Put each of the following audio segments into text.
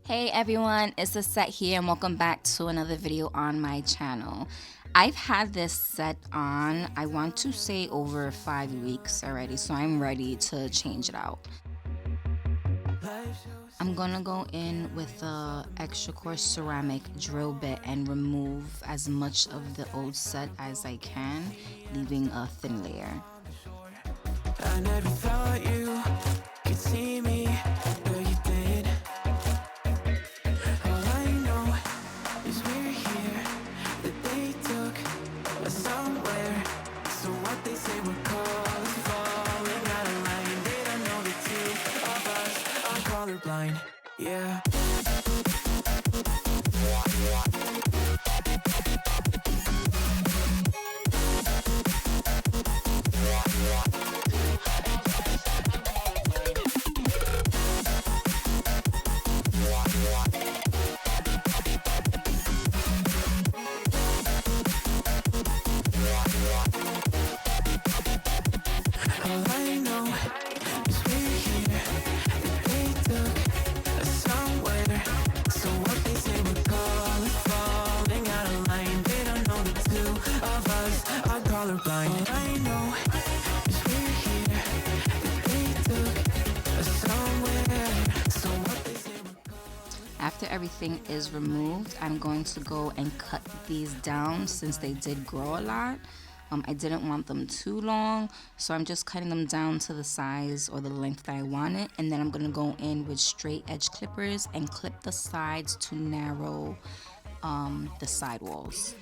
Hey everyone, it's Lissette here and welcome back to another video on my channel. I've had this set on, I want to say over 5 weeks already, so I'm ready to change it out. I'm gonna go in with the extra coarse ceramic drill bit and remove as much of the old set as I can, leaving a thin layer. I never thought you could see me, but you did. All I know is we're here, that they took us somewhere. So what they say we're called falling out of line. They don't know the two of us are colorblind, yeah. All I know is we're here, that they took us somewhere. So what they say we're called falling out of line. They don't know the two of us are colorblind. All I know is we're here, that they took us somewhere. So what they say we're called. After everything is removed, I'm going to go and cut these down since they did grow a lot. I didn't want them too long, so I'm just cutting them down to the size or the length that I wanted, and then I'm going to go in with straight edge clippers and clip the sides to narrow the side walls.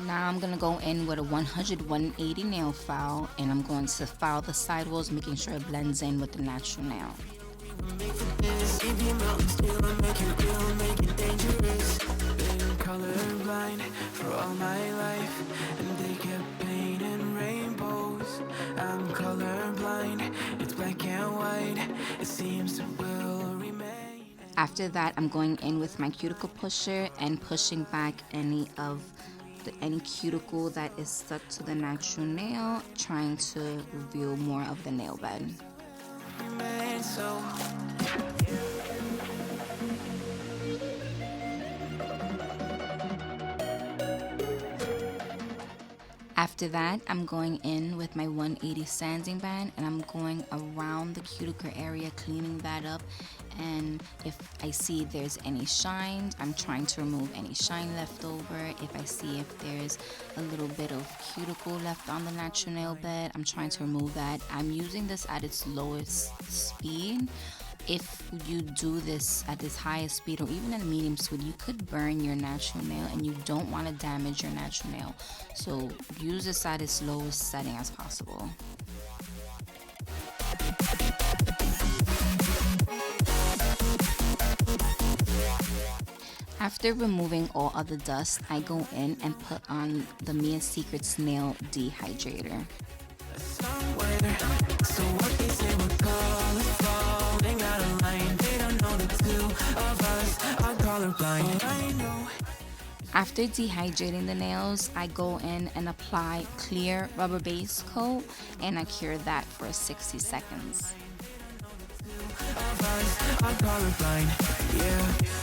Now I'm gonna go in with a 100-180 nail file, and I'm going to file the sidewalls, making sure it blends in with the natural nail. Colorblind for all my life, and they kept painting rainbows. I'm colorblind, it's black and white. It seems it will remain. After that, I'm going in with my cuticle pusher and pushing back any cuticle that is stuck to the natural nail, trying to reveal more of the nail bed. Remain so. After that, I'm going in with my 180 sanding band, and I'm going around the cuticle area, cleaning that up. And if I see there's any shine, I'm trying to remove any shine left over. If I see if there's a little bit of cuticle left on the natural nail bed, I'm trying to remove that. I'm using this at its lowest speed. If you do this at its highest speed or even at a medium speed, you could burn your natural nail, and you don't want to damage your natural nail. So use this at its lowest setting as possible. After removing all of the dust, I go in and put on the Mia Secret's Nail Dehydrator. Somewhere. So what they say we're called falling out of line. They don't know the two of us are colorblind. I know. After dehydrating the nails, I go in and apply clear rubber base coat, and I cure that for 60 seconds. Of us are colorblind. Yeah.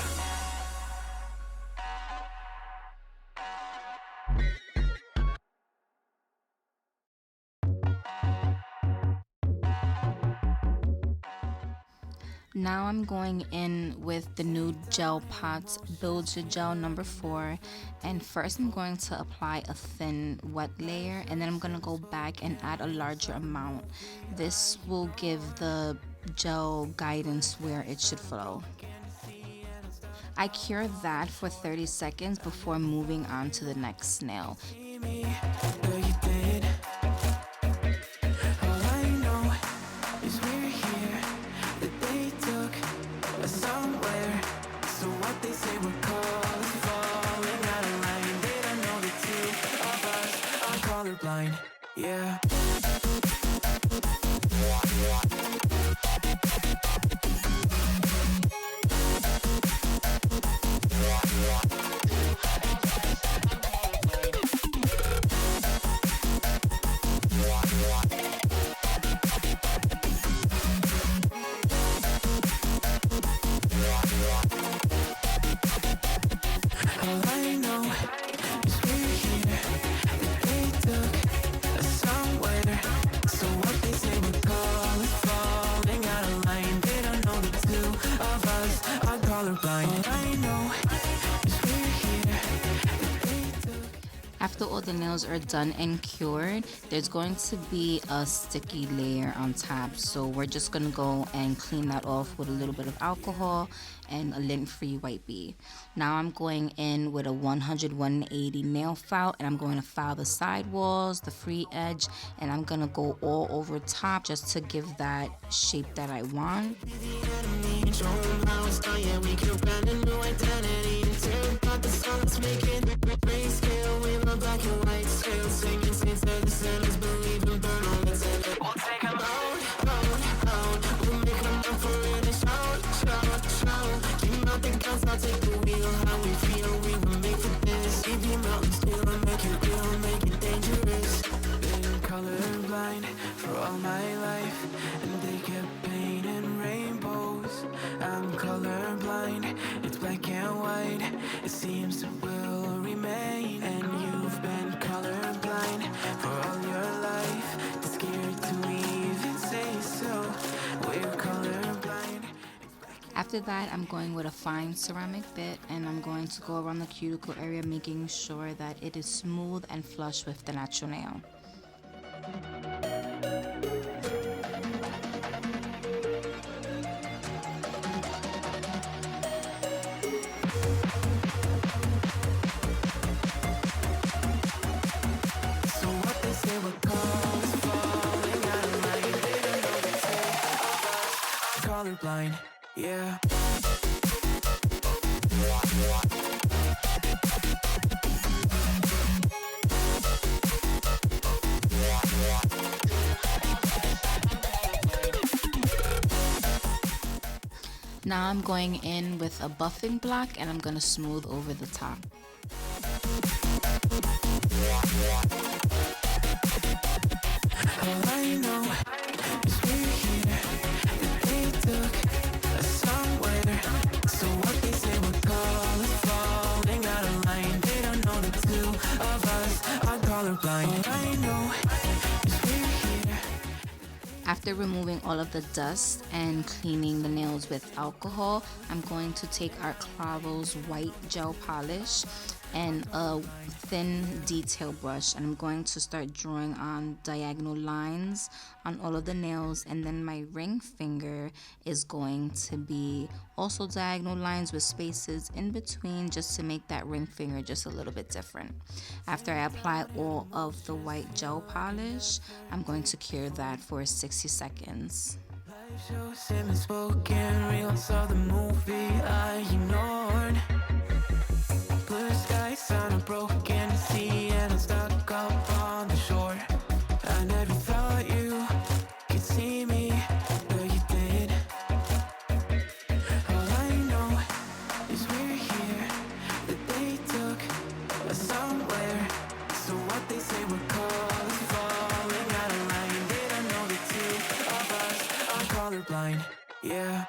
Now I'm going in with the Nude GelPot Build Your Gel number 4, and first I'm going to apply a thin wet layer, and then I'm going to go back and add a larger amount. This will give the gel guidance where it should flow. I cure that for 30 seconds before moving on to the next nail. Somewhere. So what they say we're called falling out of line. They don't know the two of us are colorblind. Yeah. All I know is we're here, that they took us somewhere. So what they say we call it falling out of line. They don't know the two of us are colorblind. All I know is we're here, that they took. After all the nails are done and cured, there's going to be a sticky layer on top. So we're just gonna go and clean that off with a little bit of alcohol and a lint-free wipey. Now I'm going in with a 100-180 nail file, and I'm going to file the side walls, the free edge, and I'm gonna go all over top just to give that shape that I want. I'll take the wheel, how we feel, we were made for this. Leave your mountains still and make it real, make it dangerous. Been colorblind for all my life, and they kept painting rainbows. I'm colorblind, it's black and white, it seems it will remain. And you've been colorblind for all your life, too scared to even say so. We're colorblind. After that, I'm going with a fine ceramic bit, and I'm going to go around the cuticle area, making sure that it is smooth and flush with the natural nail. So what they say we're called is falling out of line. They don't know the two of us are colorblind. Yeah. Now I'm going in with a buffing block, and I'm going to smooth over the top. All I know is we're here, that they took us somewhere. So what they say we're called is falling out of line. They don't know the two of us are colorblind. All I know is we're here. After removing all of the dust and cleaning the nails with alcohol, I'm going to take our Claro's white gel polish and a thin detail brush, and I'm going to start drawing on diagonal lines on all of the nails, and then my ring finger is going to be also diagonal lines with spaces in between, just to make that ring finger just a little bit different. After I apply all of the white gel polish, I'm going to cure that for 60 seconds. Life shows him and spoken reels of the movie I ignored. Blue sky sounded broken to see, and I'm stuck up on the shore. I never thought you could see me, but you did. All I know is we're here, that they took us somewhere. So what they say we're called is falling out of line. They don't know the two of us are colorblind. Yeah.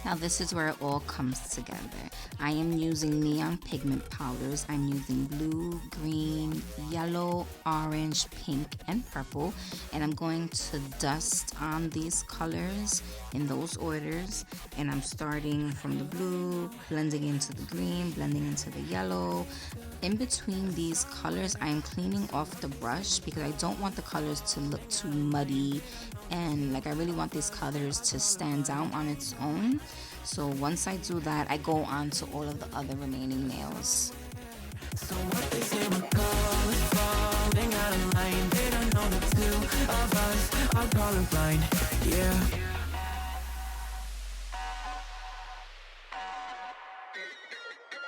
Now this is where it all comes together. I am using neon pigment powders. I'm using blue, green, yellow, orange, pink, and purple. And I'm going to dust on these colors in those orders. And I'm starting from the blue, blending into the green, blending into the yellow. In between these colors, I am cleaning off the brush because I don't want the colors to look too muddy, and like I really want these colors to stand out on its own. So once I do that, I go on to all of the other remaining nails. So what they say we're called is falling out of line. They don't know the two of us are colorblind. Yeah.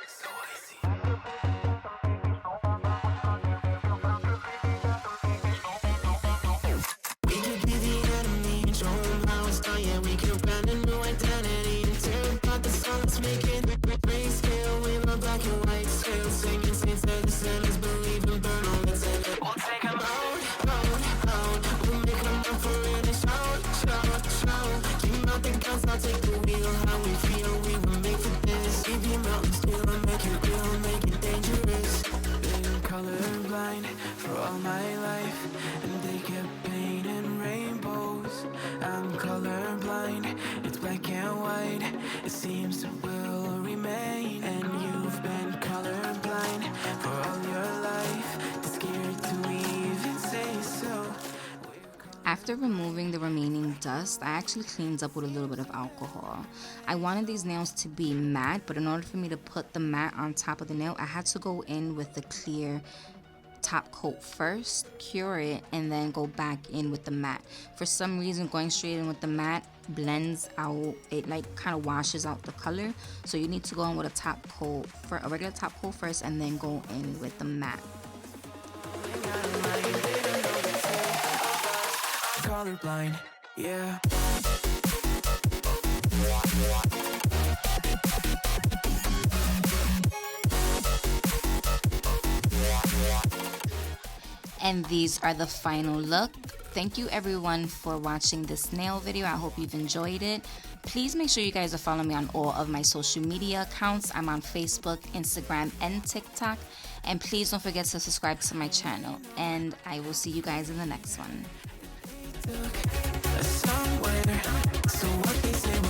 So icy. We could be the enemy and show them how it's done. Yeah, we could brand a new identity and tear apart the song that's making grayscale. We love black and white scale, singing saints of the sinners, believe and burn all that's in it. We'll take them out, out, out. We'll make them up for it. after removing the remaining dust, I actually cleaned up with a little bit of alcohol. I wanted these nails to be matte, but in order for me to put the matte on top of the nail, I had to go in with the clear top coat first, cure it, and then go back in with the matte. For some reason, going straight in with the matte blends out, it like kind of washes out the color. So you need to go in with a top coat, for a regular top coat first, and then go in with the matte. Colorblind, yeah. And these are the final look. Thank you everyone for watching this nail video. I hope you've enjoyed it. Please make sure you guys are following me on all of my social media accounts. I'm on Facebook, Instagram, and TikTok. And please don't forget to subscribe to my channel. And I will see you guys in the next one. Somewhere, so what they say